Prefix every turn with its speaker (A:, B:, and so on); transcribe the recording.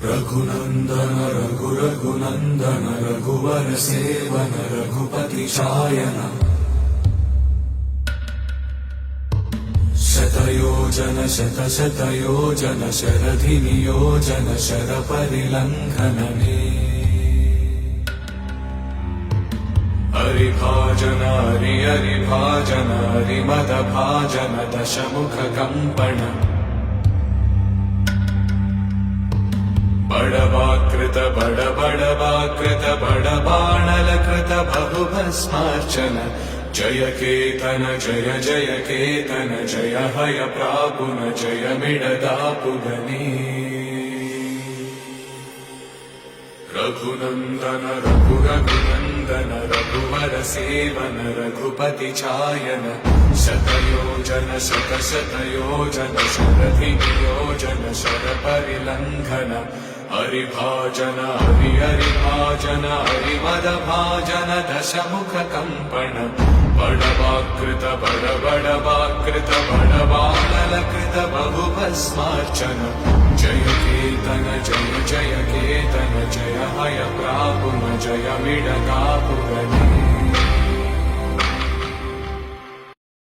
A: रघुनन्दन रघुनन्दन रघुवर seven Raghupati चायन शतयोजन शतशतयोजन शरधि नियोजन शरपरिलङ्घनने हरिभाजन हरिभाजन हरिमदभाजन दशमुख कम्पण बड़वाकृत बड़वाकृत बड़बाणलकृत बहुभस्मार्चन जय केतन जय जय केतन जय हय प्रापुन जय मिडदापुगनी रघुनन्दन रघुनन्दन रघुवर सेवन रघुपति चायन शतयोजन शतशतयोजन शरधि नियोजन शरपरिलङ्घन हरिभाजन हरिभाजन हरिमदभाजन दशमुख कम्पण बड़वाकृत बड़वाकृत बड़बाणलकृत बहुभस्मार्चन जय केतन जय जय केतन जय हय प्रापुन जय मिडदापुगनी